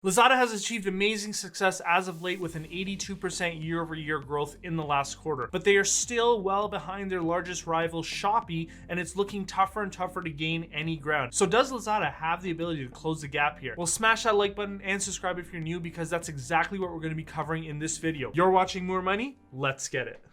Lazada has achieved amazing success as of late with an 82% year-over-year growth in the last quarter, but they are still well behind their largest rival Shopee, and it's looking tougher and tougher to gain any ground. So does Lazada have the ability to close the gap here? Well, smash that like button and subscribe if you're new, because that's exactly what we're going to be covering in this video. You're watching More Money, let's get it.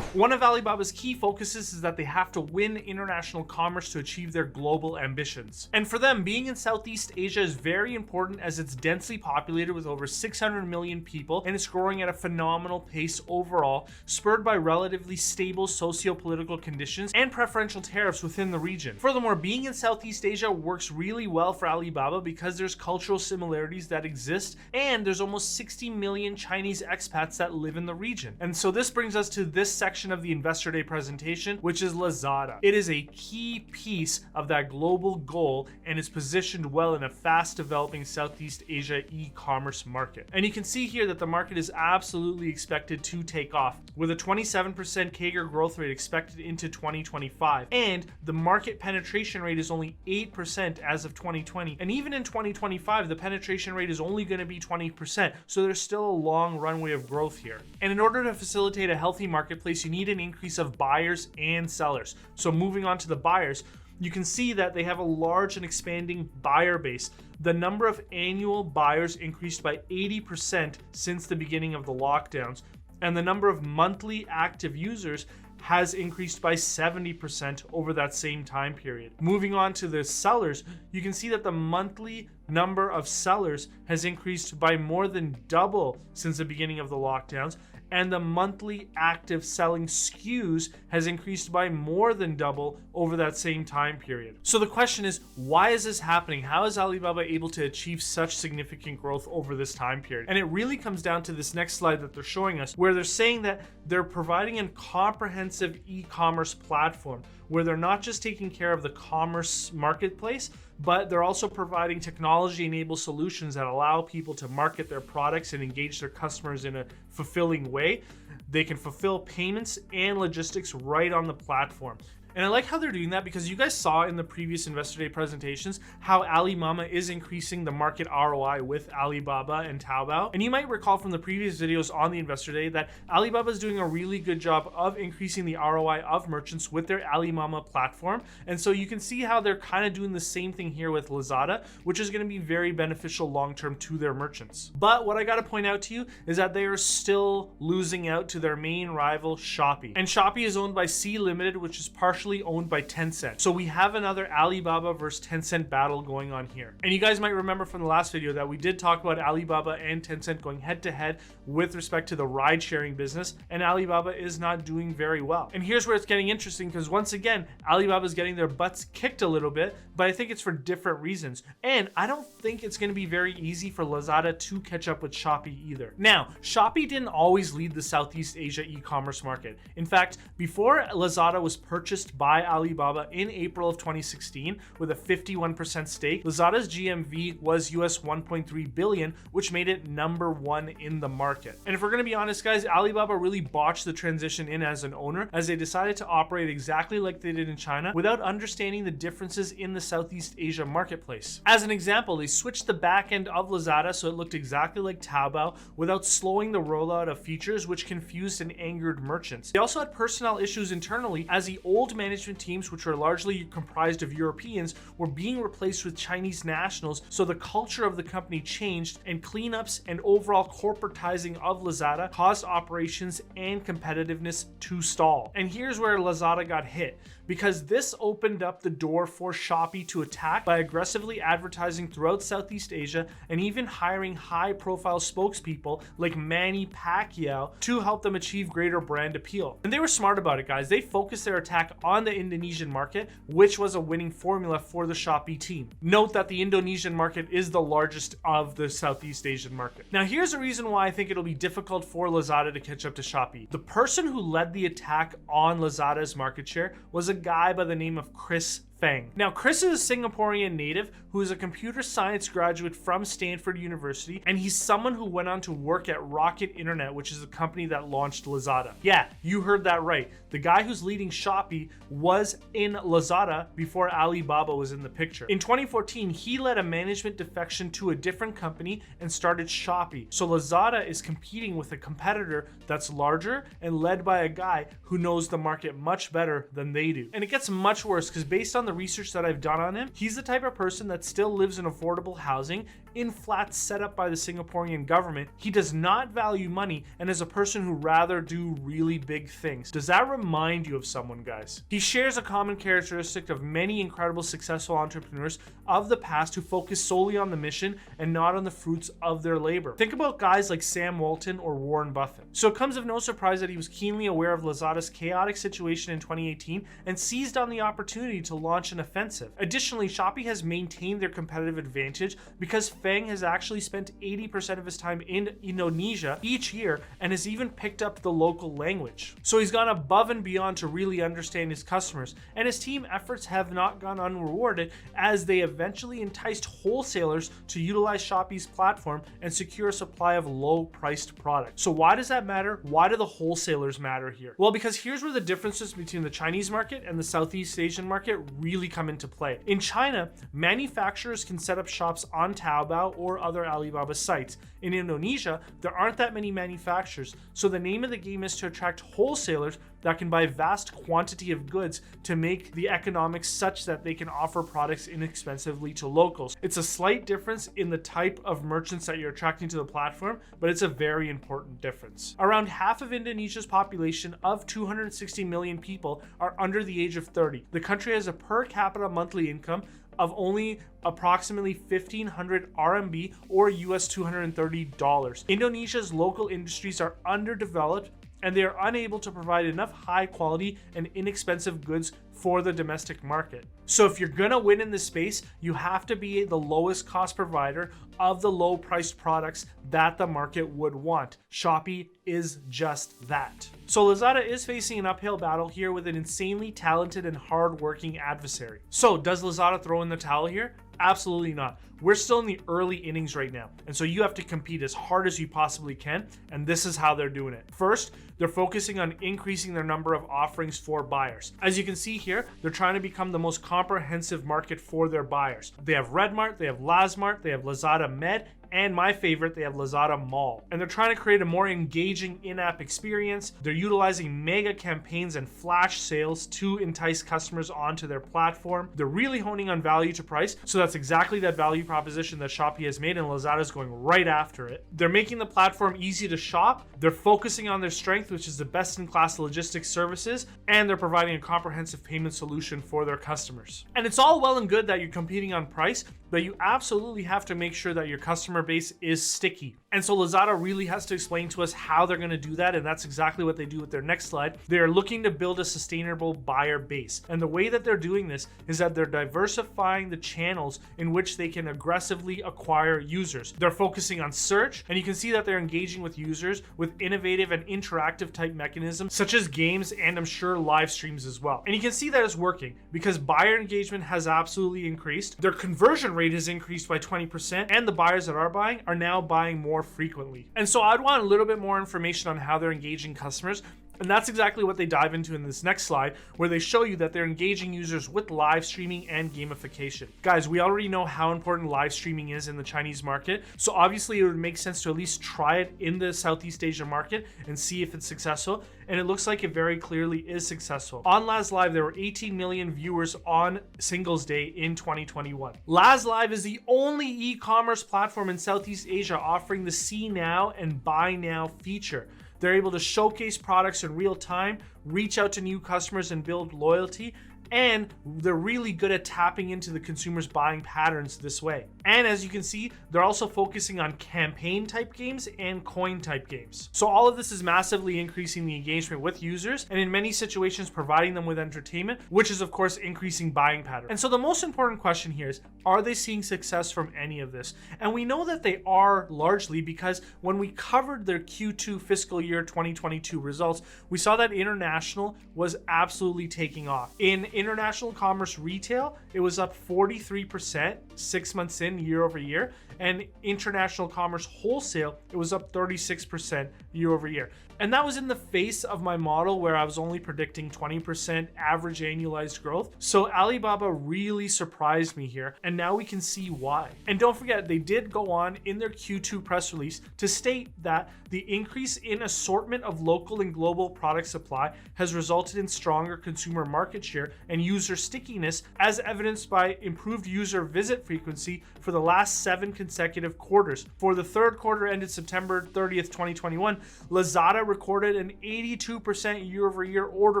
One of Alibaba's key focuses is that they have to win international commerce to achieve their global ambitions. And for them, being in Southeast Asia is very important as it's densely populated with over 600 million people, and it's growing at a phenomenal pace overall, spurred by relatively stable socio-political conditions and preferential tariffs within the region. Furthermore, being in Southeast Asia works really well for Alibaba because there's cultural similarities that exist, and there's almost 60 million Chinese expats that live in the region. And so this brings us to this section of the Investor Day presentation, which is Lazada. It is a key piece of that global goal and is positioned well in a fast developing Southeast Asia e-commerce market. And you can see here that the market is absolutely expected to take off, with a 27% CAGR growth rate expected into 2025. And the market penetration rate is only 8% as of 2020. And even in 2025, the penetration rate is only going to be 20%. So there's still a long runway of growth here. And in order to facilitate a healthy marketplace, you need an increase of buyers and sellers. So moving on to the buyers, you can see that they have a large and expanding buyer base. The number of annual buyers increased by 80% since the beginning of the lockdowns, and the number of monthly active users has increased by 70% over that same time period. Moving on to the sellers, you can see that the monthly number of sellers has increased by more than double since the beginning of the lockdowns, and the monthly active selling SKUs has increased by more than double over that same time period. So the question is, why is this happening? How is Alibaba able to achieve such significant growth over this time period? And it really comes down to this next slide that they're showing us, where they're saying that they're providing a comprehensive e-commerce platform where they're not just taking care of the commerce marketplace, but they're also providing technology-enabled solutions that allow people to market their products and engage their customers in a fulfilling way. They can fulfill payments and logistics right on the platform. And I like how they're doing that because you guys saw in the previous Investor Day presentations how Alimama is increasing the market ROI with Alibaba and Taobao. And you might recall from the previous videos on the Investor Day that Alibaba is doing a really good job of increasing the ROI of merchants with their Alimama platform. And so you can see how they're kind of doing the same thing here with Lazada, which is going to be very beneficial long-term to their merchants. But what I got to point out to you is that they are still losing out to their main rival, Shopee. And Shopee is owned by C Limited, which is partially owned by Tencent. So we have another Alibaba versus Tencent battle going on here. And you guys might remember from the last video that we did talk about Alibaba and Tencent going head to head with respect to the ride sharing business, and Alibaba is not doing very well. And here's where it's getting interesting, because once again, Alibaba is getting their butts kicked a little bit, but I think it's for different reasons. And I don't think it's going to be very easy for Lazada to catch up with Shopee either. Now, Shopee didn't always lead the Southeast Asia e-commerce market. In fact, before Lazada was purchased by Alibaba in April of 2016 with a 51% stake, Lazada's GMV was US 1.3 billion, which made it number one in the market. And if we're going to be honest, guys, Alibaba really botched the transition in as an owner, as they decided to operate exactly like they did in China without understanding the differences in the Southeast Asia marketplace. As an example, they switched the back end of Lazada so it looked exactly like Taobao without slowing the rollout of features, which confused and angered merchants. They also had personnel issues internally, as the old management teams, which were largely comprised of Europeans, were being replaced with Chinese nationals, so the culture of the company changed, and cleanups and overall corporatizing of Lazada caused operations and competitiveness to stall. And here's where Lazada got hit, because this opened up the door for Shopee to attack by aggressively advertising throughout Southeast Asia and even hiring high-profile spokespeople like Manny Pacquiao to help them achieve greater brand appeal. And they were smart about it, guys. They focused their attack on the Indonesian market, which was a winning formula for the Shopee team. Note that the Indonesian market is the largest of the Southeast Asian market. Now, here's the reason why I think it'll be difficult for Lazada to catch up to Shopee. The person who led the attack on Lazada's market share was a guy by the name of Chris Feng. Now, Chris is a Singaporean native who is a computer science graduate from Stanford University, and he's someone who went on to work at Rocket Internet, which is the company that launched Lazada. Yeah, you heard that right. The guy who's leading Shopee was in Lazada before Alibaba was in the picture. In 2014, he led a management defection to a different company and started Shopee. So Lazada is competing with a competitor that's larger and led by a guy who knows the market much better than they do. And it gets much worse because based on the research that I've done on him, he's the type of person that still lives in affordable housing in flats set up by the Singaporean government. He does not value money and is a person who rather do really big things. Does that remind you of someone, guys? He shares a common characteristic of many incredible successful entrepreneurs of the past who focus solely on the mission and not on the fruits of their labor. Think about guys like Sam Walton or Warren Buffett. So it comes of no surprise that he was keenly aware of Lazada's chaotic situation in 2018 and seized on the opportunity to launch an offensive. Additionally, Shopee has maintained their competitive advantage because Feng has actually spent 80% of his time in Indonesia each year and has even picked up the local language. So he's gone above and beyond to really understand his customers, and his team efforts have not gone unrewarded as they eventually enticed wholesalers to utilize Shopee's platform and secure a supply of low-priced products. So why does that matter? Why do the wholesalers matter here? Well, because here's where the differences between the Chinese market and the Southeast Asian market really come into play. In China, manufacturers can set up shops on Taobao or other Alibaba sites. In Indonesia, there aren't that many manufacturers, so the name of the game is to attract wholesalers that can buy vast quantity of goods to make the economics such that they can offer products inexpensively to locals. It's a slight difference in the type of merchants that you're attracting to the platform, but it's a very important difference. Around half of Indonesia's population of 260 million people are under the age of 30. The country has a per capita monthly income of only approximately 1,500 RMB or US $230. Indonesia's local industries are underdeveloped and they are unable to provide enough high quality and inexpensive goods for the domestic market. So if you're gonna win in this space, you have to be the lowest cost provider of the low priced products that the market would want. Shopee is just that. So Lazada is facing an uphill battle here with an insanely talented and hardworking adversary. So does Lazada throw in the towel here? Absolutely not. We're still in the early innings right now, and so you have to compete as hard as you possibly can, and this is how they're doing it. First, they're focusing on increasing their number of offerings for buyers. As you can see here, they're trying to become the most comprehensive market for their buyers. They have Redmart, they have Lazmart, they have Lazada Med, and my favorite, they have Lazada Mall. And they're trying to create a more engaging in-app experience. They're utilizing mega campaigns and flash sales to entice customers onto their platform. They're really honing on value to price, so that's exactly that value proposition that Shopee has made, and Lazada is going right after it. They're making the platform easy to shop. They're focusing on their strength, which is the best-in-class logistics services, and they're providing a comprehensive payment solution for their customers. And it's all well and good that you're competing on price, but you absolutely have to make sure that your customer base is sticky. And so Lazada really has to explain to us how they're going to do that, and that's exactly what they do with their next slide. They're looking to build a sustainable buyer base. And the way that they're doing this is that they're diversifying the channels in which they can aggressively acquire users. They're focusing on search, and you can see that they're engaging with users with innovative and interactive type mechanisms such as games and I'm sure live streams as well. And you can see that it's working because buyer engagement has absolutely increased. Their conversion rate has increased by 20%, and the buyers that are buying are now buying more frequently. And so I'd want a little bit more information on how they're engaging customers. And that's exactly what they dive into in this next slide, where they show you that they're engaging users with live streaming and gamification. Guys, we already know how important live streaming is in the Chinese market, so obviously it would make sense to at least try it in the Southeast Asian market and see if it's successful, and it looks like it very clearly is successful. On Laz Live, there were 18 million viewers on Singles Day in 2021. Laz Live is the only e-commerce platform in Southeast Asia offering the See Now and Buy Now feature. They're able to showcase products in real time, reach out to new customers and build loyalty, and they're really good at tapping into the consumer's buying patterns this way. And as you can see, they're also focusing on campaign type games and coin type games. So all of this is massively increasing the engagement with users, and in many situations providing them with entertainment, which is of course increasing buying patterns. And so the most important question here is, are they seeing success from any of this? And we know that they are largely because when we covered their Q2 fiscal year 2022 results, we saw that international was absolutely taking off. In international commerce retail, it was up 43% 6 months in year over year. And international commerce wholesale, it was up 36% year over year. And that was in the face of my model where I was only predicting 20% average annualized growth. So Alibaba really surprised me here, and now we can see why. And don't forget, they did go on in their Q2 press release to state that the increase in assortment of local and global product supply has resulted in stronger consumer market share and user stickiness, as evidenced by improved user visit frequency for the last 7 consecutive quarters. For the third quarter ended September 30th, 2021, Lazada recorded an 82% year-over-year order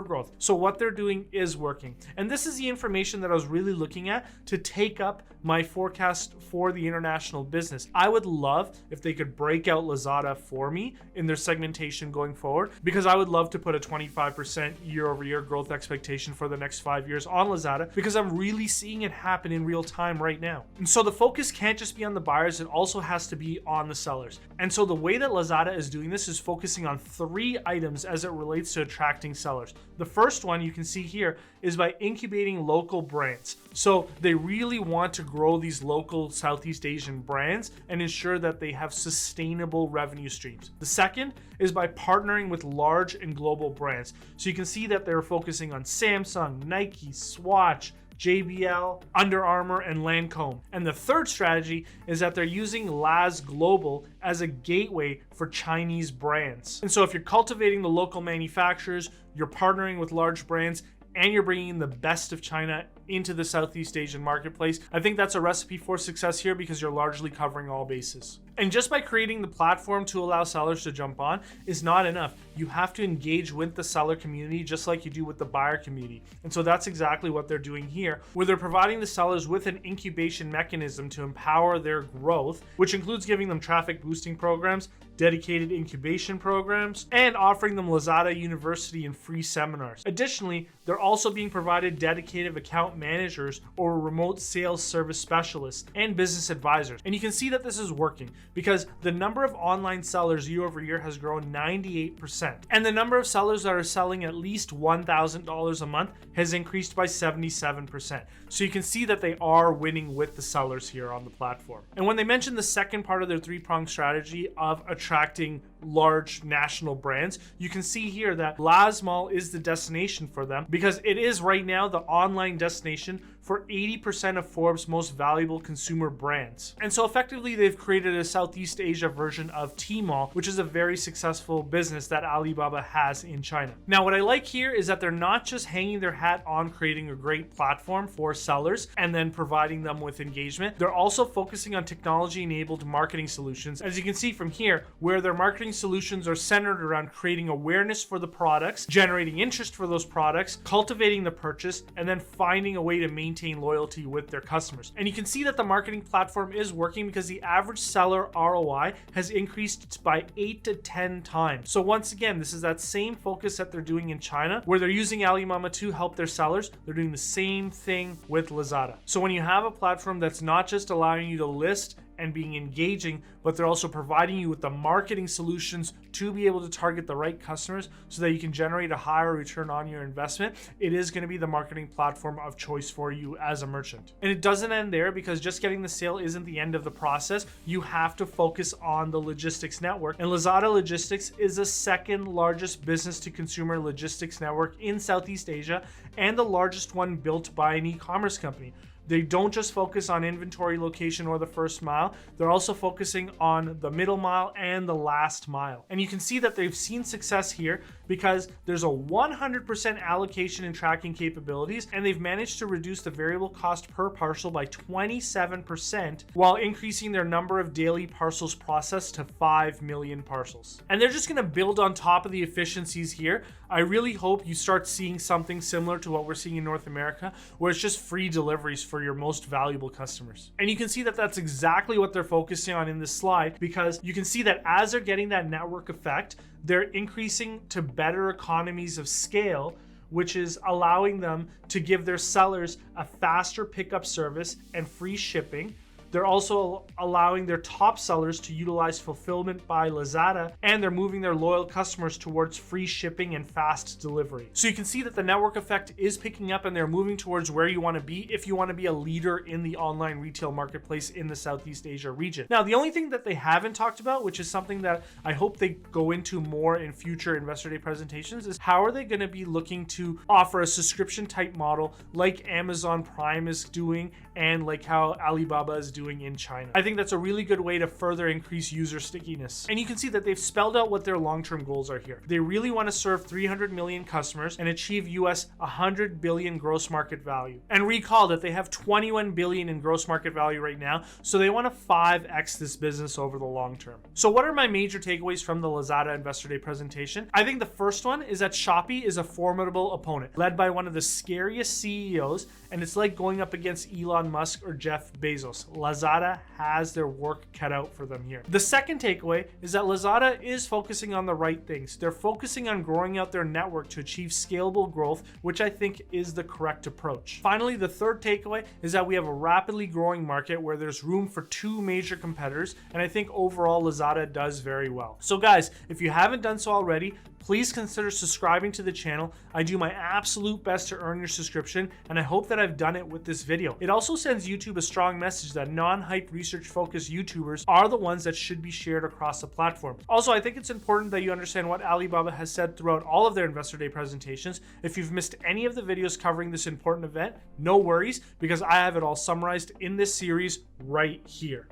growth. So what they're doing is working. And this is the information that I was really looking at to take up my forecast for the international business. I would love if they could break out Lazada for me in their segmentation going forward, because I would love to put a 25% year-over-year growth expectation for the next 5 years on Lazada, because I'm really seeing it happen in real time right now. And so the focus can't just be on the buyers, it also has to be on the sellers. And so the way that Lazada is doing this is focusing on 3 items as it relates to attracting sellers. The first one you can see here is by incubating local brands. So they really want to grow these local Southeast Asian brands and ensure that they have sustainable revenue streams. The second is by partnering with large and global brands. So you can see that they're focusing on Samsung, Nike, Swatch, JBL, Under Armour, and Lancome. And the third strategy is that they're using Laz Global as a gateway for Chinese brands. And so if you're cultivating the local manufacturers, you're partnering with large brands, and you're bringing the best of China into the Southeast Asian marketplace, I think that's a recipe for success here, because you're largely covering all bases. And just by creating the platform to allow sellers to jump on is not enough. You have to engage with the seller community just like you do with the buyer community. And so that's exactly what they're doing here, where they're providing the sellers with an incubation mechanism to empower their growth, which includes giving them traffic boosting programs, dedicated incubation programs, and offering them Lazada University and free seminars. Additionally, they're also being provided dedicated account managers or remote sales service specialists and business advisors. And you can see that this is working, because the number of online sellers year over year has grown 98%. And the number of sellers that are selling at least $1,000 a month has increased by 77%. So you can see that they are winning with the sellers here on the platform. And when they mentioned the second part of their 3-pronged strategy of attracting large national brands, you can see here that Laz Mall is the destination for them, because it is right now the online destination for 80% of Forbes' most valuable consumer brands. And so effectively they've created a Southeast Asia version of Tmall, which is a very successful business that Alibaba has in China. Now what I like here is that they're not just hanging their hat on creating a great platform for sellers and then providing them with engagement. They're also focusing on technology-enabled marketing solutions, as you can see from here, where their marketing solutions are centered around creating awareness for the products, generating interest for those products, cultivating the purchase, and then finding a way to maintain loyalty with their customers. And you can see that the marketing platform is working, because the average seller ROI has increased by 8 to 10 times. So once again, this is that same focus that they're doing in China, where they're using Alibaba to help their sellers. They're doing the same thing with Lazada. So when you have a platform that's not just allowing you to list and being engaging, but they're also providing you with the marketing solutions to be able to target the right customers so that you can generate a higher return on your investment, it is going to be the marketing platform of choice for you as a merchant. And it doesn't end there, because just getting the sale isn't the end of the process. You have to focus on the logistics network. And Lazada Logistics is the second largest business to consumer logistics network in Southeast Asia, and the largest one built by an e-commerce company. They don't just focus on inventory location or the first mile, they're also focusing on the middle mile and the last mile. And you can see that they've seen success here because there's a 100% allocation and tracking capabilities, and they've managed to reduce the variable cost per parcel by 27% while increasing their number of daily parcels processed to 5 million parcels. And they're just gonna build on top of the efficiencies here. I really hope you start seeing something similar to what we're seeing in North America, where it's just free deliveries for your most valuable customers. And you can see that that's exactly what they're focusing on in this slide, because you can see that as they're getting that network effect, they're increasing to better economies of scale, which is allowing them to give their sellers a faster pickup service and free shipping. They're also allowing their top sellers to utilize fulfillment by Lazada, and they're moving their loyal customers towards free shipping and fast delivery. So you can see that the network effect is picking up, and they're moving towards where you want to be if you want to be a leader in the online retail marketplace in the Southeast Asia region. Now, the only thing that they haven't talked about, which is something that I hope they go into more in future Investor Day presentations, is how are they going to be looking to offer a subscription type model like Amazon Prime is doing and like how Alibaba is doing in China. I think that's a really good way to further increase user stickiness. And you can see that they've spelled out what their long-term goals are here. They really want to serve 300 million customers and achieve US 100 billion gross market value. And recall that they have 21 billion in gross market value right now, so they want to 5x this business over the long term. So what are my major takeaways from the Lazada Investor Day presentation? I think the first one is that Shopee is a formidable opponent, led by one of the scariest CEOs, and it's like going up against Elon Musk or Jeff Bezos. Lazada has their work cut out for them here. The second takeaway is that Lazada is focusing on the right things. They're focusing on growing out their network to achieve scalable growth, which I think is the correct approach. Finally, the third takeaway is that we have a rapidly growing market where there's room for two major competitors, and I think overall Lazada does very well. So guys, if you haven't done so already, please consider subscribing to the channel. I do my absolute best to earn your subscription, and I hope that I've done it with this video. It also sends YouTube a strong message that non-hype research focused YouTubers are the ones that should be shared across the platform. Also, I think it's important that you understand what Alibaba has said throughout all of their Investor Day presentations. If you've missed any of the videos covering this important event, no worries, because I have it all summarized in this series right here.